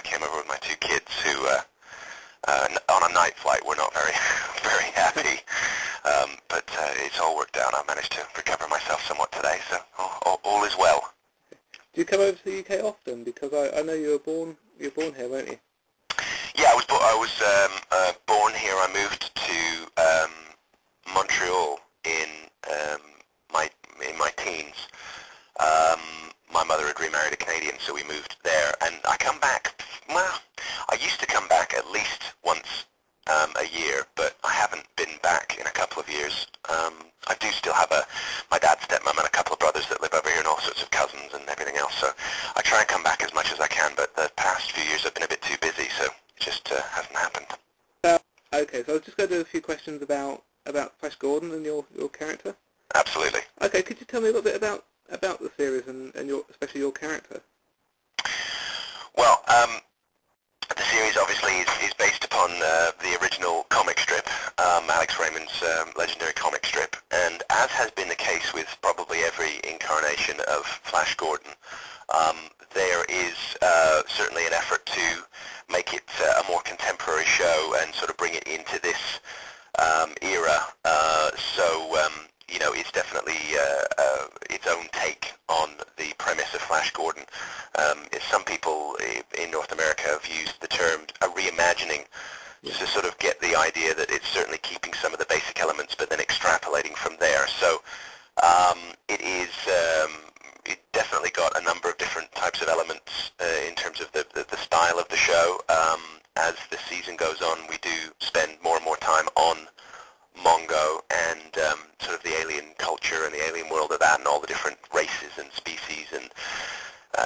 came over with my two kids who, on a night flight, were not very, very happy. But it's all worked out. I managed to recover myself somewhat today, so all is well. Do you come over to the UK often? Because I know you were born here, weren't you? Yeah, I was born here. I moved to Montreal in my teens. My mother had remarried a Canadian, so we moved there. And I come back. Well, I used to come back at least once a year, but I haven't been back in a couple of years. I do still have my dad's stepmom and a couple of brothers that live over here, and all sorts of cousins and everything else. So I try and come back as much as I can, but the past few years I've been a bit too busy, so it just hasn't happened. Okay, so I was just going to do a few questions about Flash Gordon and your character. Absolutely. Okay, could you tell me a little bit about the series and especially your character? Well, the series obviously is based upon the original comic strip, Alex Raymond's legendary comic strip, and as has been the case with probably every incarnation of Flash Gordon, there is certainly an effort to make it a more contemporary show and sort of bring it into this era. It's definitely its own take on the premise of Flash Gordon. Some people in North America have used the term a reimagining to sort of get the idea that it's certainly keeping some of the basic elements but then extrapolating from there. So it definitely got a number of different types of elements in terms of the style of the show. As the season goes on, we do spend more and more time on Mongo and sort of the alien culture and the alien world of that and all the different races and species and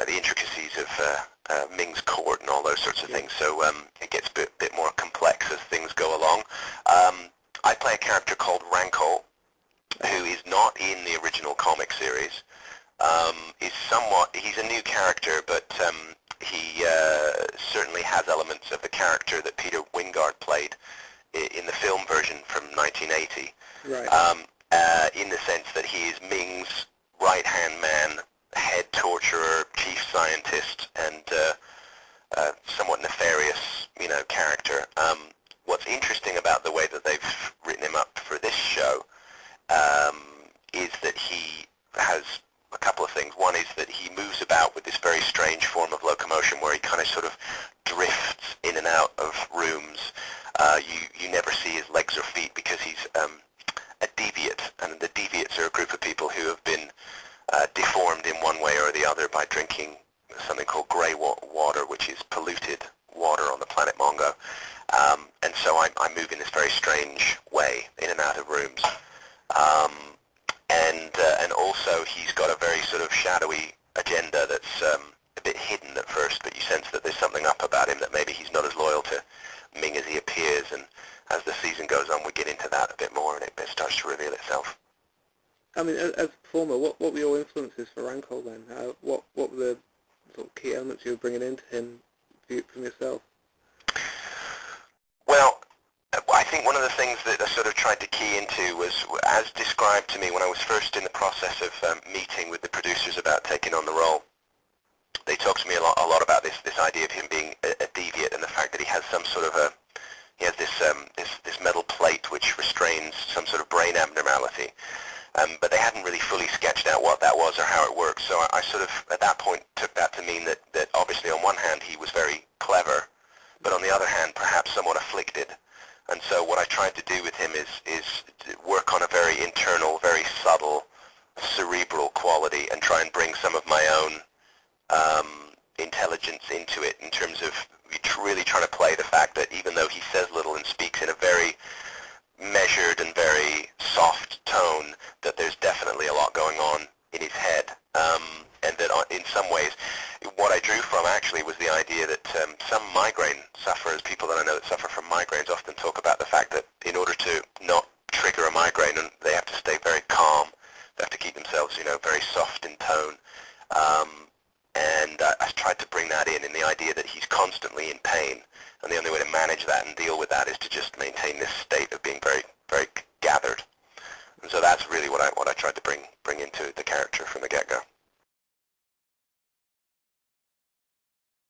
the intricacies of Ming's court and all those sorts of things. So it gets a bit more complex as things go along. I play a character called Rankol, who is not in the original comic series. He's a new character, but he certainly has elements of the character that Peter Wingard played in the film version from 1980, right. In the sense that he is Ming's right-hand man, head torturer, chief scientist, and somewhat nefarious, character. What's interesting about the way that they've written him up for this show is that he has a couple of things. One is that he moves about with this very strange form of locomotion where he kind of sort of drifts in and out of rooms. You never see his legs or feet because he's a deviant, and the deviants are a group of people who have been deformed in one way or the other by drinking something called grey water, which is polluted water on the planet Mongo. And so I move in this very strange way in and out of rooms. And also he's got a very sort of shadowy agenda that's a bit hidden at first, but you sense that there's something up about him, that maybe he's not as loyal to Ming as he appears, and as the season goes on we get into that a bit more and it starts to reveal itself. I mean, as a performer, what were your influences for Rankol then? What were the sort of key elements you were bringing into him from yourself? Well, I think one of the things that I sort of tried to key into was, as described to me when I was first in the process of meeting with the producers about taking on the role, they talked to me a lot about this idea of him being a deviant and the fact that he has some sort of he has this metal plate which restrains some sort of brain abnormality. But they hadn't really fully sketched out what that was or how it works. So I sort of, at that point, took that to mean that obviously on one hand he was very clever, but on the other hand perhaps somewhat afflicted. And so what I tried to do with him is work on a very internal, very subtle, cerebral quality and try and bring some of my own intelligence into it in terms of really trying to play the fact that even though he says little and speaks in a very measured and very soft tone, that there's definitely a lot going on in his head, and that in some ways what I drew from actually was the idea that some migraine sufferers, people that I know that suffer from migraines, often talk about the fact that in order to not trigger a migraine, they have to stay very calm, they have to keep themselves very soft in tone, and I tried to bring that in the idea that he's constantly in pain, and the only way to manage that and deal with that is to just maintain this state of being very, very gathered. And so that's really what I tried to bring into the character from the get-go.